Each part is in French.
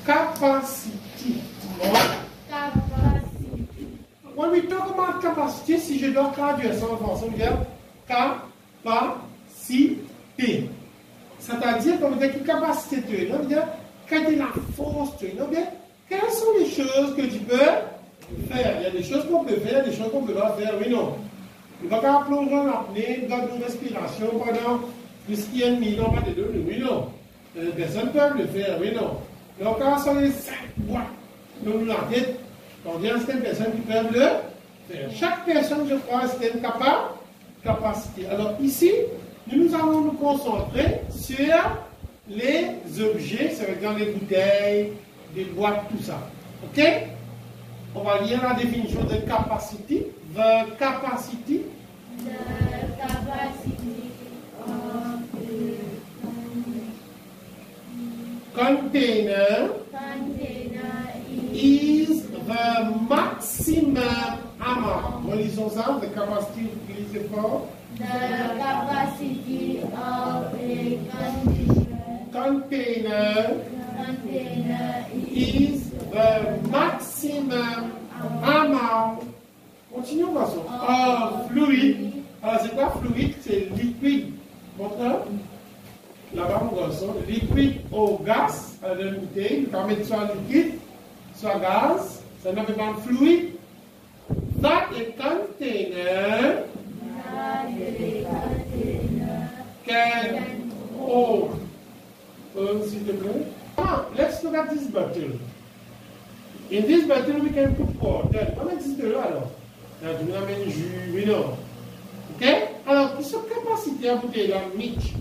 Capacity. Capacity. When we talk about capacity, si je dois traduire ça en français, on dit capacité. C'est-à-dire qu'on veut dire quelle capacité tu as, on veut dire quelle est la force tu as, on veut dire quelles sont les choses que tu peux faire. Il y a des choses qu'on peut faire, il y a des choses qu'on peut pas faire, oui non. Il ne va pas plonger dans l'apnée, dans une respiration pendant plus qu'il y a une minute, pas de 2 minutes, oui non. Personne ne peut le faire, oui non. Donc quand on les 5 boîtes dans la tête, on dit à certaines personnes qui peuvent le faire. Chaque personne, je crois, c'est une capacité. Alors ici, nous allons nous concentrer sur les objets, c'est dans les bouteilles, des boîtes, tout ça. Ok? On va lire la définition de capacity. The capacity. The capacity of the container is the maximum amount. Relisons ça. The capacity, utilisé fort. The capacity of a container is the maximum amount. Continuons, garçon. Fluide. Alors, c'est quoi fluide? C'est liquide. Montre. Là-bas, mon garçon. Liquide au gaz, à la bouteille. Vous pouvez mettre soit liquide, soit gaz. Ça n'a pas de fluide. That a container can hold. S'il te plaît. Let's look at this bottle. In this bottle, we can put water. On met this bottle alors. Là, tu nous amènes jus, oui non. Ok? Alors, qui sont capacité à bouteille là, Mitch.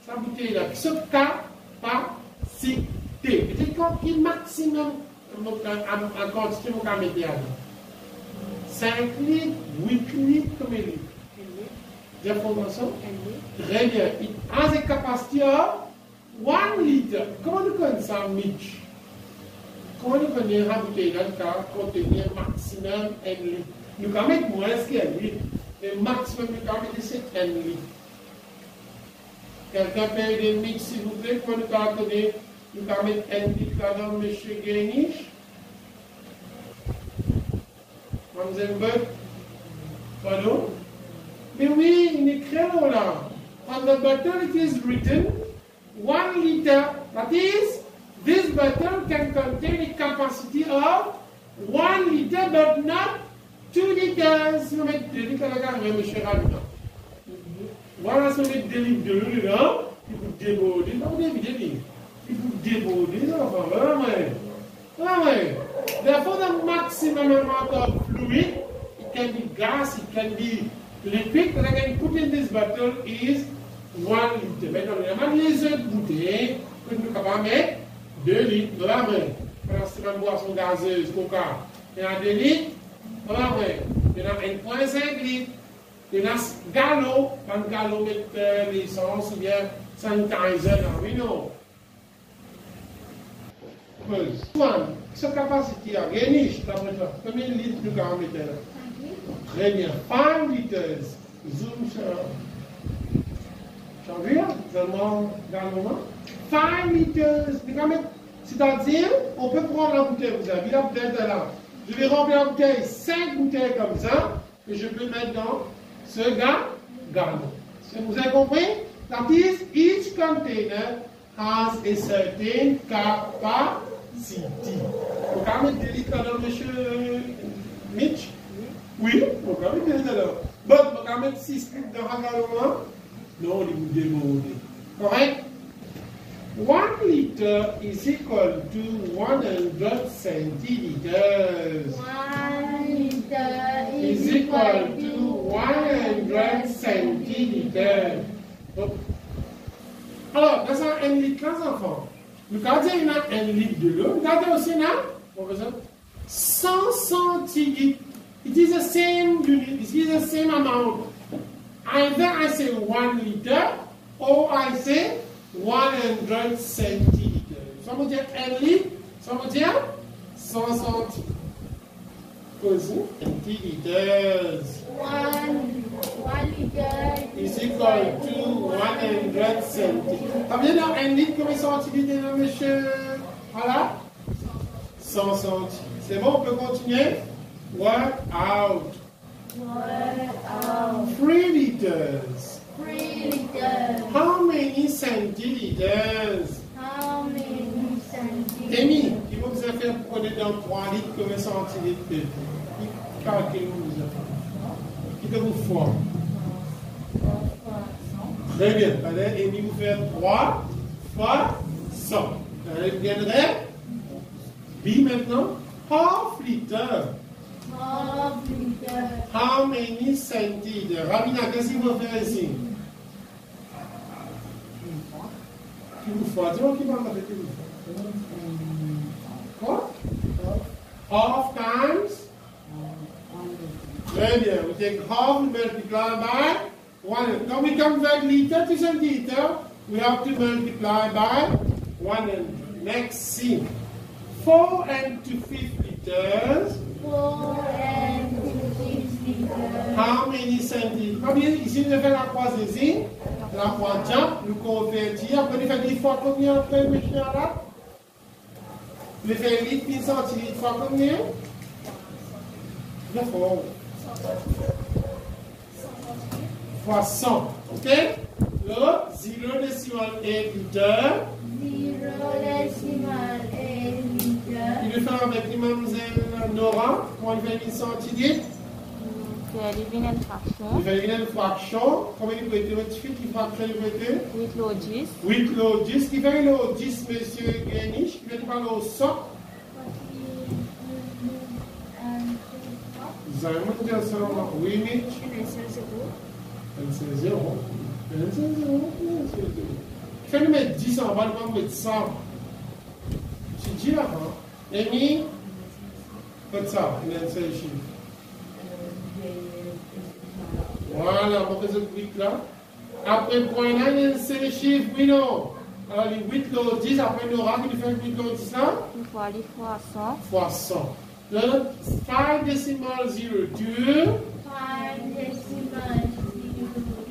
Sa bouteille là, qui sont capacité. Peut-être qu'il maximum en quantité, on va mettre là. 5 litres, 8 litres, combien de litres? D'information? Très bien. It has a capacity of 1 litre. Comment nous connaissons ça, Mitch? Comment nous connaissons la bouteille là qui contenir maximum 1 litre? Nous pouvons mettre moins qu'un litre. Le maximum, nous pouvons mettre c'est 1 litre. Quelqu'un peut aider Mitch, s'il vous plaît? Comment nous pouvons donner? Nous pouvons mettre 1 litre là-dedans, M. Guéniche. Mademoiselle Buck? Pardon? Mais oui, il est écrit là. On the bottle it is written 1 liter. That is, this bottle can contain a capacity of 1 liter, but not 2 liters. Si vous mettez 2 litres, regardez, monsieur Rabinan. Voilà, si vous mettez 2 litres de l'eau dedans, il vous déborder. Non, vous devez il vous déborder. Therefore, the maximum amount of fluid, it can be gas, it can be liquid, that I can put in this bottle is 1 litre. Maintenant, les autres bouteilles, que nous pouvons mettre 2 litres dans la main. Parce que c'est une boisson gazeuse, coca. Il y a 2 litres dans la main. Il y a 1,5 litres. Il y a galop. Quand le galop met l'essence ou bien sanitizer, oui, non. One, sa capacité à gagner, combien de litres nous pouvons mettre là? Très bien, 5 litres. Zoom sur. J'en veux, seulement dans le moment. 5 litres. C'est-à-dire, on peut prendre la bouteille, vous avez la bouteille de là. Je vais remplir la bouteille, 5 bouteilles comme ça, et je peux mettre dans ce galon. Vous avez compris? That is, each container has a certain capacity. Vous pouvez mettre 2 litres là, monsieur Mitch? Oui, vous pouvez mettre 2 litres là. Bon, vous pouvez mettre 6 litres dans un galon. Non, il vous démode. Correct? 1 liter is equal to 100 centiliters. 1 liter Is equal to 100 centiliters. Alors, dans un 1 litre, les enfants, nous regardons il y a 1 litre de l'eau. Regardez aussi là, professeur, 100 centilitres. It is the same unit, it is the same amount. Either I say 1 liter or I say 100 centiliters. Ça veut dire 1 litre, ça veut dire 100 centilitres. Posez. 20 liters. 1 liter Is equal to 100 centilitres. Combien dans 1 litre, combien de centilitres, là, monsieur? Voilà. 100 centilitres. C'est bon, on peut continuer? Work out. 3 liters. 3 liters. How many centiliters? How many centiliters? Amy, il va vous faire prendre dans 3 litres combien de centilitres? Qui calcule vous a fait? Qui te vous forme? Très bien. Allez, Amy vous fait 3 fois 100. Allez, vous gagnerez? B maintenant. Half liter. Half liter. How many centiliters? Ramina, qu'est-ce qu'il va faire ici? Qui vous fait? Dis-moi qui va me faire qui vous fait? Quoi? Half times? Very bien. We take half and multiply by 100. Quand we convert liter to centiliter, we have to multiply by 100. Next scene. 4 and to 5 liters. 4 and 6 liters. How many centiliters? Combien? Ici, nous faisons la croisée. La croisée, nous convertir. Après, nous faisons 10 fois combien après, monsieur là? Nous faisons 8 000 centilitres fois combien? Bien fort. Fois 100. OK? L'autre, 0 décimal 8 litres. 0 décimal 8 liters. Il le fait avec les mademoiselle Nora. Comment il fait 1000 centilitres? C'est éliminer une fraction. Il fait une fraction. Combien il peut être? Qui fraction il peut être? 8 lots 10. 8 lots 10. Qui fait l'eau 10, monsieur Guéniche? Qui fait pas l'eau 100? Vous allez me dire ça, oui, Mitch? C'est 0. C'est 0. Fais nous mettre 10 en bas, nous mettre 100. Tu dis là, hein? Amy? Faites ça, il y a un seul chiffre. Voilà, on fait ce 8 là. Après le point là, il y a un seul chiffre, oui, non. Alors, les 8 lots 10, après nous aura qui fait 8 lots 10 là? Une fois les fois 100. Fois 100. Le 5 decimal 0, 2. 5 decimal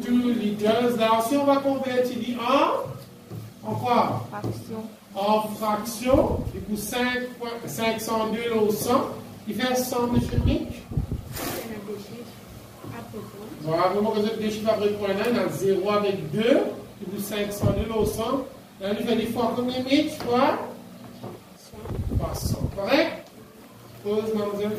2 liters. Là, si on va convertir en quoi? Fraction. En fraction. Du coup, 502 au 100. Il fait 100, monsieur Mick. Voilà, vraiment, quand vous avez des chiffres après le point là, il y a 0 avec 2. Du coup, 502 au 100. Là, il fait des fois combien Mick? Fois 100. Correct? Pause, mademoiselle.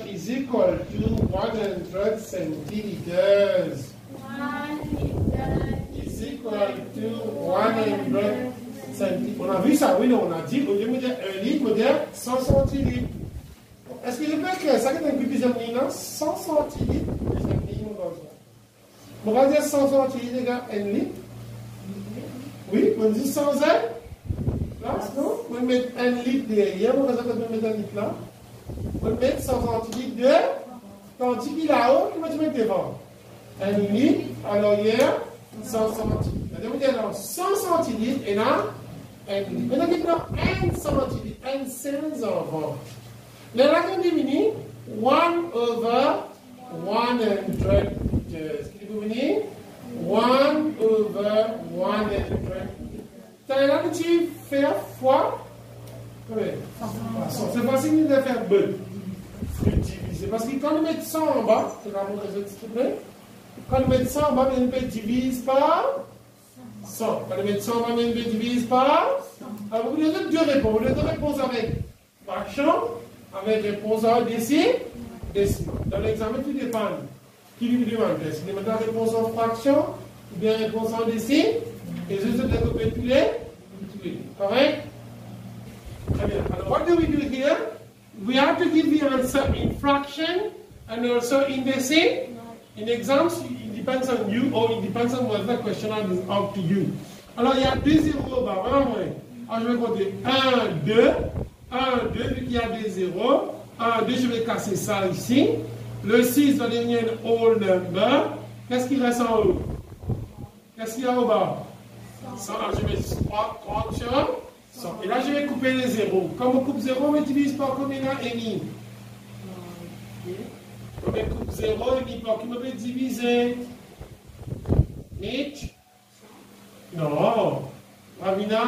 Is equal to 100 centiliters. 1 liter Is equal to 100 centilitres. On a vu ça, oui, non, on a dit, au lieu de dire 1 litre, on va dire 100 centilitres. Est-ce que je peux écrire ça qui est un peu plus amusant? 100 centilitres. On va dire 100 centilitres égale 1 litre. Oui, on dit 100 place, non? On va mettre 1 litre derrière, on va mettre 1 litre là. On va mettre 100 centilitres de, tandis qu'il a là-haut, comment tu mets devant? 1 litre, alors hier, 100 centilitres. C'est-à-dire, on dit 100 centilitres et là, 1 litre. Maintenant, il y a 1 centilitre, 1 cent avant. Là, là, on diminue 1 over 100 liters. Qu'est-ce que vous venez? 1 over 100 liters. Là, tu fais fois. C'est facile de faire B. Diviser. Parce que quand on met 100 en bas, c'est la montrer s'il te plaît. Quand on met 100 en bas, on peut diviser par 100. Quand on met 100 en bas, on peut diviser par. Alors, vous avez deux réponses. Vous avez deux réponses avec fraction avec réponse en décimal. Dans l'examen, tout dépend. Qui lui demande? Est-ce qu'il demande la réponse en fraction ou bien réponse en décimal? Et je vais développer tous les. Correct? Très bien. Alors, what do we do here? We have to give the answer in fraction and also in decimal. In exams, it depends on you or it depends on whether the question is up to you. Alors, il y a 2 zéros au bas. Alors, je vais compter 1, 2. 1, 2, vu qu'il y a des zéros. 1, 2, je vais casser ça ici. Le 6 va devenir un whole number. Qu'est-ce qui reste en haut? Qu'est-ce qu'il y a au bas? 100. Alors, je vais 30 sur 100. Et là, je vais couper les zéros. Comme on coupe 0, on utilise par combien et demi? On coupe 0 et demi par qui on peut diviser? 8. Non. Ravina?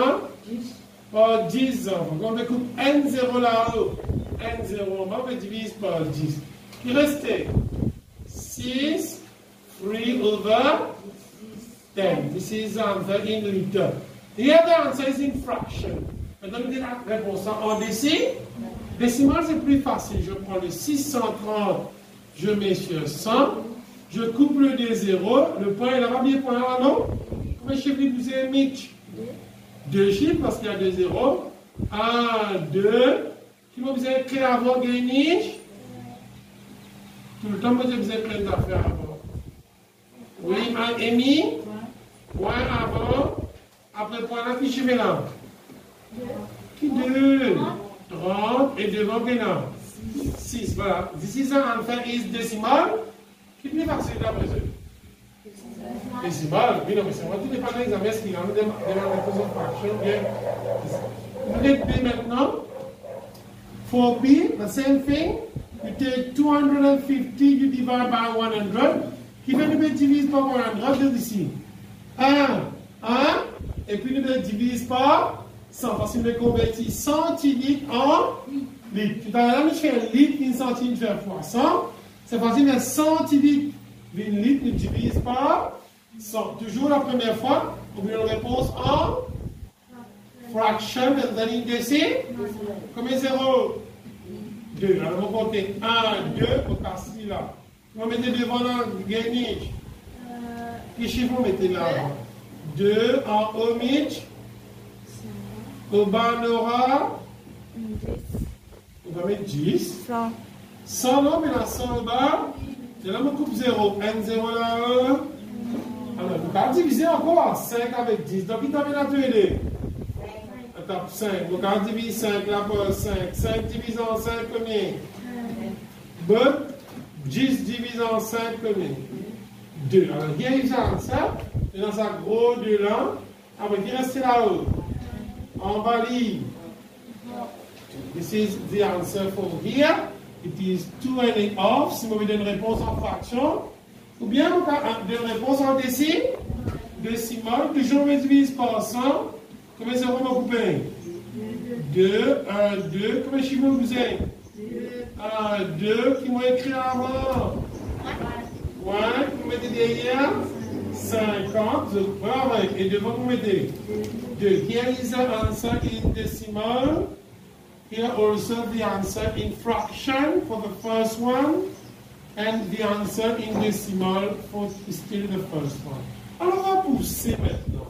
10. Par 10. On coupe n0 là-haut. N0 en bas, on divise par 10. Il restait 6, 3 over 10. This is the answer in liter. The other answer is in fraction. Maintenant, on dit la réponse en décimal. Décimal, c'est plus facile. Je prends le 630, je mets sur 100. Je coupe le des 0. Le point est là-bas, bien point là, non? Combien de chiffres vous avez mis? 2 chiffres parce qu'il y a 2 zéros. 1, 2. Qui vous avez écrit avant gagner? Tout le temps, vous avez plein d'affaires avant. Oui, Amy? Point avant. Après, point là, qui je vais là? Qui 2? 30. Et devant, là? 6. Voilà. This is an answer is decimal. Qui est plus facile d'après eux? Decimal. Oui, non, mais c'est moi qui n'ai pas l'examen. Est-ce qu'il y a une réponse en fraction? Bien. Vous répétez maintenant. For B, the same thing. You take 250, you divide by 100. Qui fait nous divise par 100 ici? 1, et puis nous divise par 100. Parce que nous convertit centilitres en litres. Tout à l'heure, nous faisons litre, une centilitre faire fois 100. C'est facile, mais centilitres, une litre, nous divise par 100. Toujours la première fois, on a une réponse en fraction, and then in decimal. Combien 0? 2. Alors, on va compter 1, 2, on casse là. On va mettre devant la gainage. Quel chiffre on mettait là? 2 en haut, Mitch. Au bas, on aura 10. On va mettre 10. 100. 100 là, mais là, 100 au bas. Et là, on coupe 0. N0 là. Alors, on va diviser encore 5 avec 10. Donc, il t'a bien à tous les deux. 5. Donc, on divise 5 là par 5. 5 divisé en 5 combien? But 10 divisé en 5 combien? 2. Alors, il y a ça. Et dans sa gros 2 là. Après, il reste là-haut. En bas, this is the answer for here. It is 2.5. Si vous avez une réponse en fraction. Ou bien, vous avez une réponse en décimal. Toujours, on divise par 100. Combien de zéros vous coupez? 2, 1, 2. Combien de chiffres vous avez? 1, 2. Qui m'ont écrit avant? 1. Vous mettez derrière? 50. Et devant, vous mettez 2. Here is the answer in decimal. Here also the answer in fraction for the first one. And the answer in decimal for still the first one. Alors, on va pousser maintenant.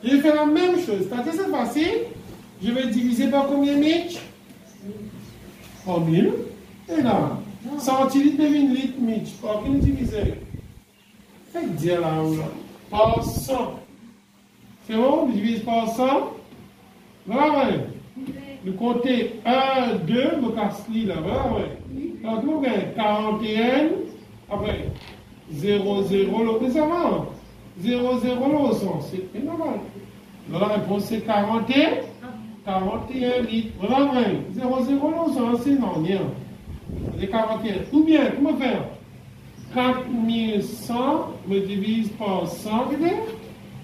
Je vais faire la même chose. C'est facile. Je vais diviser par combien, Mitch? Par 1000. Et là, centilitres devient litre, Mitch. Par qui nous diviser? Faites dire là-haut. Par 100. C'est bon? On divise par 100. Voilà, ouais. Nous comptons 1, 2, nous cassons là. Voilà, ouais. Donc, nous avons 41. Après, 0, 0, l'autre, ça va. 0, 0, l'autre sens. C'est normal. Donc, la réponse, c'est 41. 41 litres. Voilà, ouais. 0, 0, l'autre sens, c'est non, rien. C'est 41. Ou bien, comment faire? 4100 me divise par 100,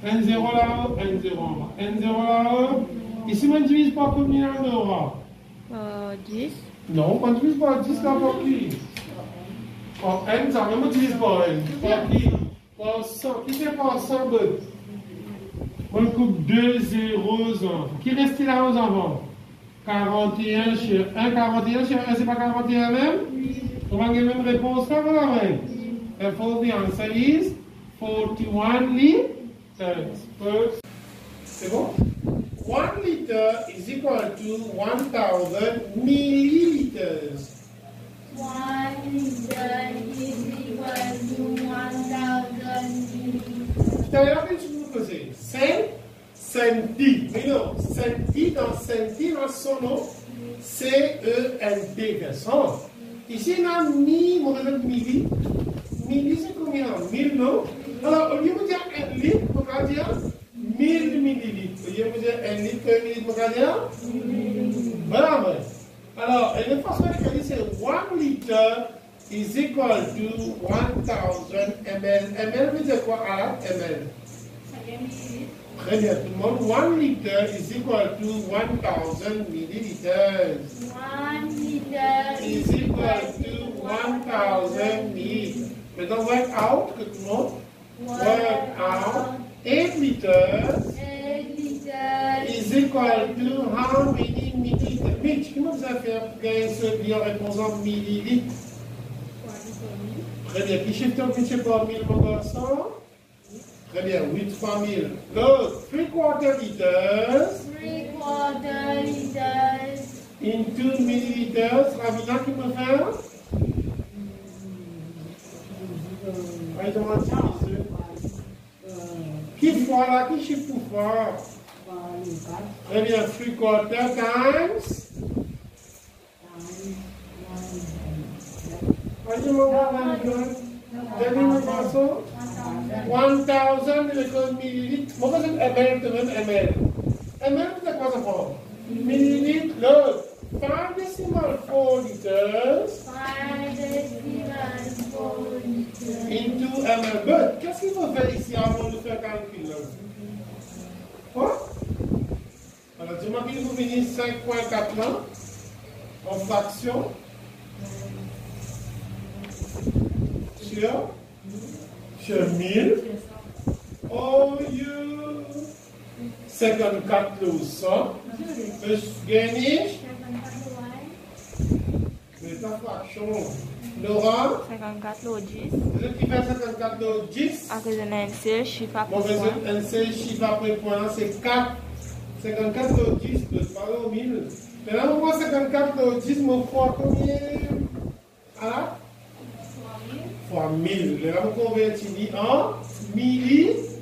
N0 là-haut, N0 en bas. N0 là-haut. Ici, on divise par combien on aura? 10. Non, on divise par 10 là par qui? Par N, ça on divise par N. Par qui? Par 100. Qui fait par 100 on coupe 2 zéros. Qui reste là aux avant? 41 sur 1. 41 sur 1, c'est pas 41 même? On va gagner la même réponse là, voilà, même. Therefore, the answer is 41 liters. C'est bon? 1 liter is equal to 1000 milliliters. 1 liter is equal to 1000 milliliters. Tout à l'heure, qu'est-ce que vous posez? 5 centi. Mais non, centi dans son nom, C-E-N-T. Ici, on a mi, on va milli. Milli, c'est combien? 1000, non? Alors, au lieu de dire 1 litre, on va dire 1000 millilitres. Au lieu de dire 1 litre, 1 millilitre, on va dire? Voilà, ouais. Alors, et le façon de dire, c'est 1 liter is equal to 1000 ml. ml veut dire quoi? ml. Très bien, tout le monde. 1 liter is equal to 1000 milliliters. 1 liter Is equal to 1000 milliliters. Maintenant, work out, que tout le monde. Work out. 8 liters 8 liters is equal to how many milliliters? Mitch, comment vous avez fait pour gagner ce bien réponse en millilitres? Très bien. Qui chiffre multiplié par 1000, mon garçon? Très bien. 8 fois 1000. L'autre, 3/4 liters 3/4 liters into milliliters. Ravina, qui peut faire? Qui fois là? Qui chiffre pour fois? Très bien. 3/4 times. Allez, mon garçon. 1000 millilitres. Moi, je vais ml, ml. ml, c'est quoi ça pour? Millilitres, l'autre. 5 decimal 4 liters 5 decimal 4 liters into ml. But, qu'est-ce qu'il faut faire ici avant de faire calcul? Quoi? Alors, dis-moi qu'il faut venir 5.4 là, en fraction. Sur 1000. Au lieu 54 le 100. Plus gagner. Mais ta fraction. Laura. 54 lo 10. Vous qui fait 54 le 10. Après, je n'ai un seul chiffre après Mon point. un seul chiffre après point, c'est 4. 54 le 10, plus pas au 1000. Maintenant, on voit 54 le 10, mon fois combien? Ah? Fois 1000. Là, on convertit en millilitres.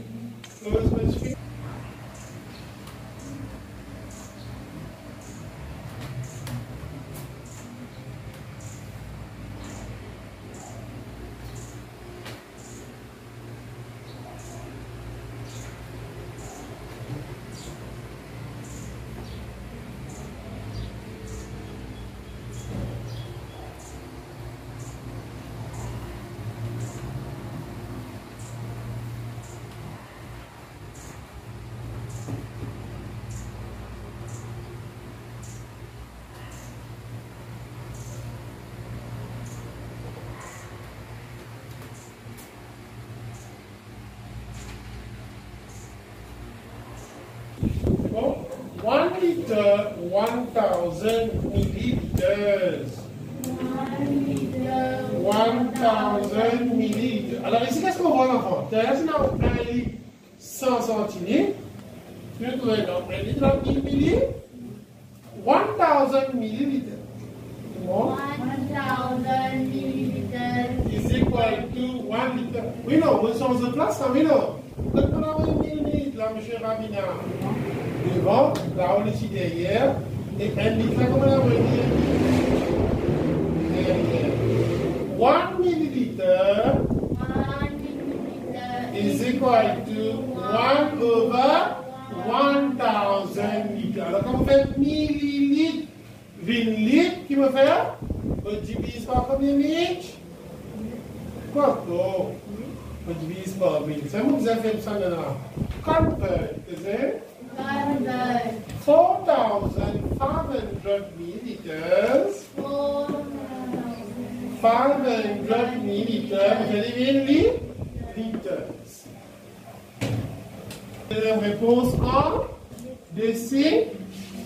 Bon, 1 liter, 1000 milliliters. 1000 millilitres. Alors ici, qu'est-ce qu'on voit l'enfant? Là, c'est dans 1 litre 100 centilitres. Puis on trouve dans 1 litre dans 1000 millilitres. 1000 millilitres. Bon. 1000 milliliters Is equal to 1 liter. Oui, non, on change de place, oui, non. Donc, on a 1000 millilitres, là, M. Ravina. Devant, là, on est ici derrière. Et 1 litre, là, comment on a derrière? 1 milliliter 1 milliliter is equal to 1 over 1000 litres. Alors, quand on fait millilitres, 20 litres, qui me fait? On divise par combien de litres? Quoi? Oh, on divise par 1000. C'est moi qui vous avez fait ça maintenant. Convert, c'est 4,500 milliliters. 500 milliliters, vous allez dire litres. La réponse en décilitres.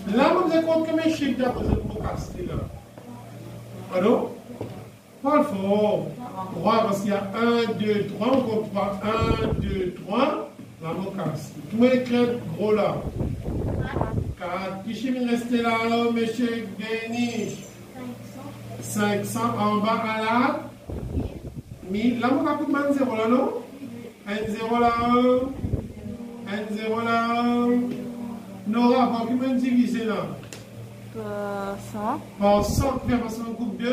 Là, vous avez compte combien de chiffres d'après le mot casté là? Allô? Pas fort. 3, parce qu'il y a 1, 2, 3. On compte 3. 1, 2, 3. La mot casté. Tout le monde écrit gros là. 4. Qui chiffre reste là, monsieur Denis? 500 en bas à la 1000. Là, vous avez combien de 0 là, non? 1, 0 là. 1, 0 là. Nora, par combien de divisé là? Par 100. Par 100, parce qu'on coupe 2,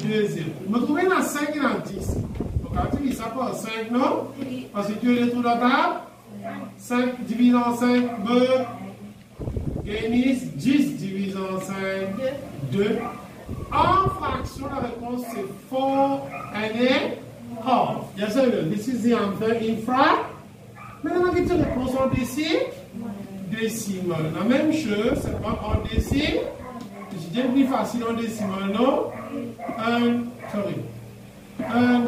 2, 0. Je me trouve dans 5 et dans 10. Donc, quand tu dis ça par 5, non? Parce que tu es les trous de la table. 5 divisé en 5, Denis, 10 divisé en 5, 2. En fraction, la réponse c'est 4 and a half. Yes, sir. This is the answer in fraction. Maintenant, on a une réponse en décimal. La même chose, c'est pas en décimal. Je dis plus facile en décimal, non? 1,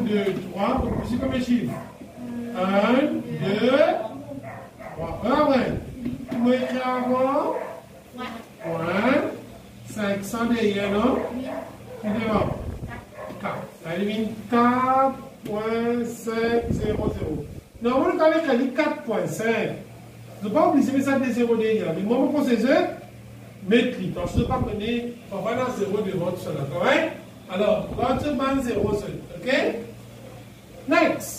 2, 3. Vous pouvez comme un chiffre. 1, 2, 3. Après, vous pouvez écrire avant. 500 derrière, non? Et devant. 4. Ça élimine 4.500. Normalement, on a dit 4.5. Je ne vais pas oublier de mettre des 0 derrière. Mais moi, je pense que c'est mettre les temps. Je ne sais pas connaître. On va dans 0 devant tout cela. Correct? Alors, quand tu bandes 0 seul. OK? Next.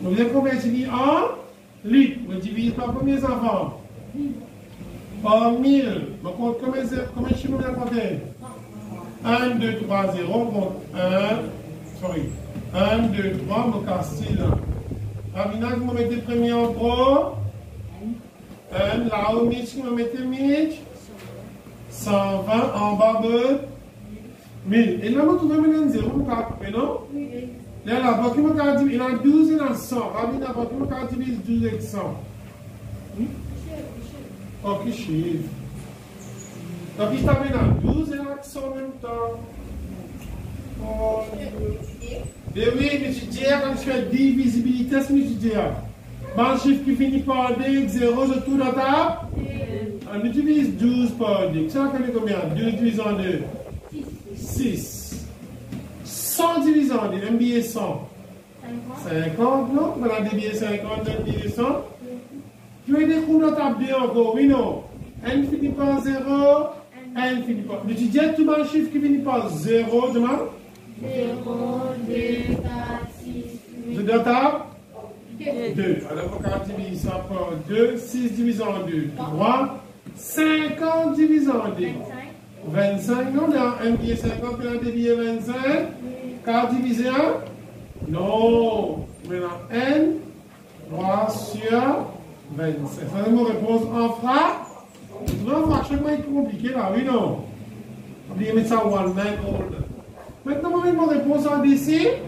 Vous avez converti en litres. Vous divisez par combien d'enfants? Par 1000. Donc, combien de chiffres vous avez compté? 1, 2, 3, 0. Donc, 1, 2, 3, mon castil. Ravina, vous mettez premier en gros. Là-haut, Mitch, vous mettez Mitch. 120 en bas de 1000. Et là, vous trouvez maintenant 0, vous avez non? Là, là, il y a 12 et 100. Ravina, vous avez 12 et 100. Ok, chiffre. Donc, il t'avait là 12 et 100 en même temps. Et oui, monsieur Dia, quand je fais divisibilité, c'est monsieur Dia. Un chiffre qui finit par D, 0, je tourne à table. On utilise 12 par D. Ça va combien? 2 divisé en 2. 6. 100 divisé en 2. Un billet 100. 50, non? Voilà, des billets 50, un billet 100. Tu as des coups dans ta table encore, oui, non? N finit par 0. N finit par. Monsieur Dia, tout un chiffre qui finit par 0, demande? 0, 2, 4, 6, 8. Je dois table 2. Alors, on va diviser ça par 2. 6 divisé en 2. 3. 50 divisé en 2. 25. Non, dans un billet 50, puis dans des billets 25. 4 divisé en? Non. Maintenant, N. 3 sur 25. Ça, c'est mon réponse en fraction. En fraction, c'est compliqué là, oui, non? Oubliez de mettre ça one man order. Maintenant, je vais mettre mon réponse en décimale.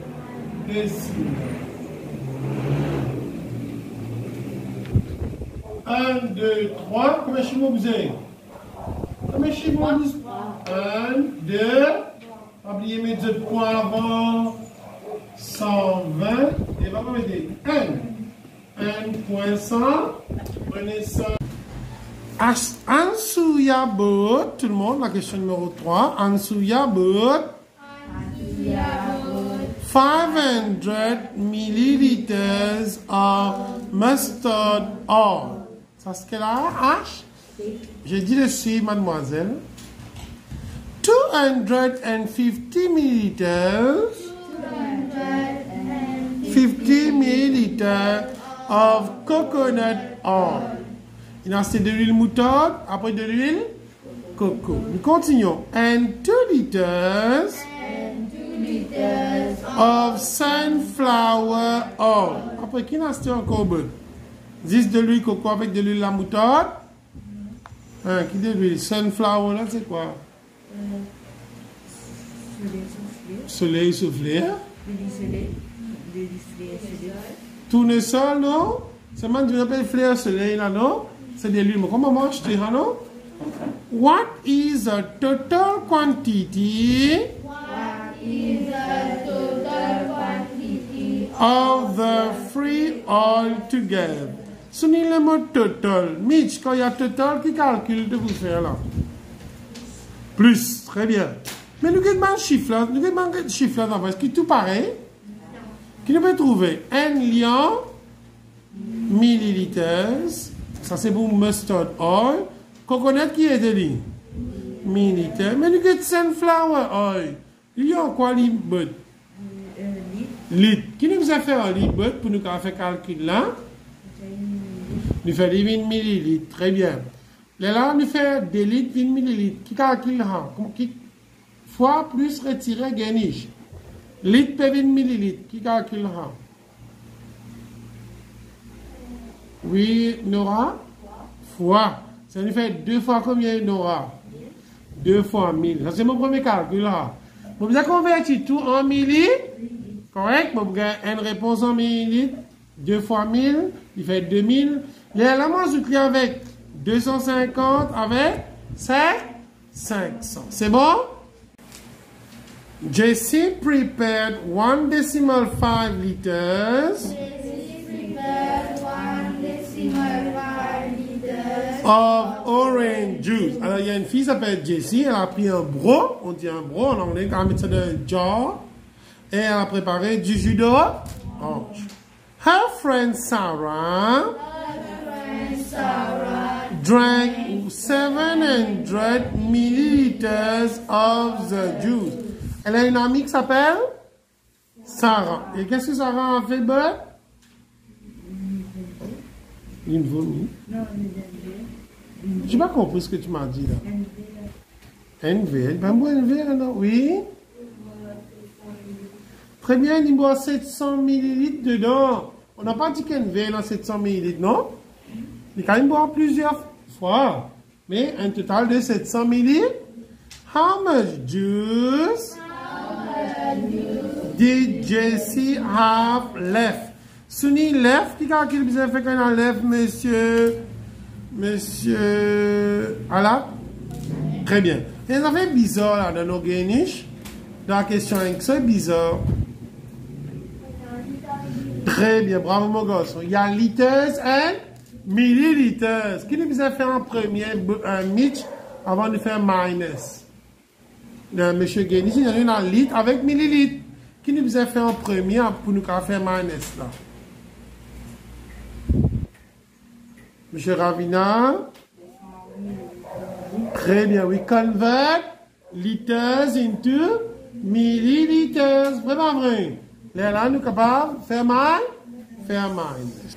1, 2, 3. Combien de chiffres vous avez? Combien de chiffres vous avez? 1, 2. Oubliez de mettre 2 points avant. 120. Et on va mettre 1.100. Prenez ça. Ansuya Boat. Tout le monde, la question numéro 3. Ansuya Boat. 500 milliliters of mustard oil. Ça, c'est qu'elle a H. J'ai dit le suivre, mademoiselle. 250 milliliters. 50 milliliters of coconut oil. Il a assez de l'huile moutarde, après de l'huile coco. Nous continuons. And 2 liters. Of sunflower oil. Après, qui n'a acheté encore bon? 10 de l'huile coco avec de l'huile la moutarde. Hein, qui de l'huile? Sunflower, là, c'est quoi? Soleil soufflé. Tournesol, non? C'est même du appelle fleur soleil, là, non? C'est de l'huile. Comment on mange, non? What is the total quantity? Is the total quantity of the free oil together? Souvenez le mot total. Mitch, quand il y a total, qui calcule de vous faire là? Plus, très bien. Mais nous avons un chiffre là, est-ce que tout pareil? Qui nous peut trouver? 1 million millilitres. Ça c'est pour mustard oil. Coconut qui est de millilitres. Mais nous avons sunflower oil. Il y a quoi litre? Litre. Qui nous a fait un litre pour nous faire calcul là? Nous faisons 20 millilitres. Très bien. Là, nous faisons des litres, 20 millilitres. Qui calcule là? Qui fois plus retirer gainish. Litre per 20 millilitres. Qui calcule là? Oui, Nora? Fois. Ça nous fait 2 fois combien, Nora? 2 fois 1000. Ça, c'est mon premier calcul là. Vous avez converti tout en millilitres. Correct? Vous avez une réponse en millilitres. 2 fois 1000, il fait 2000. Là, moi, je clique avec 250 avec 500. C'est bon? Jesse prepared 1.5 liters of orange juice. Alors, il y a une fille qui s'appelle Jessie. Elle a pris un bro. On dit un bro en anglais. Elle a mis ça dans un jar. Et elle a préparé du jus d'orange. Her friend Sarah drank 700 milliliters of the juice. Elle a une amie qui s'appelle Sarah. Et qu'est-ce que Sarah a fait, Bud? Une vomi. Je n'ai pas compris ce que tu m'as dit là. NV. Ben, moi, NV, non? Oui? Très bien, il boit 700 millilitres dedans. On n'a pas dit qu'NV dans 700 millilitres, non? Il quand même boire plusieurs fois. Mais un total de 700 millilitres. How much juice did Jessie have left? Souni left, qui calcule bien fait qu'on a left, monsieur Alat? Très bien. Il y a des affaires bizarres là dans nos gainiches. Dans la question 1, c'est bizarre. Très bien, bravo mon garçon. Il y a liters et millilitres. Qui nous a fait en premier, Mitch, avant de faire minus? Monsieur Guénis, il y a une litre avec millilitres. Qui nous a fait en premier pour nous faire minus là? Monsieur Ravina? Très bien, we convert liters into milliliters. Vraiment vrai. Là, nous sommes capables de faire minus.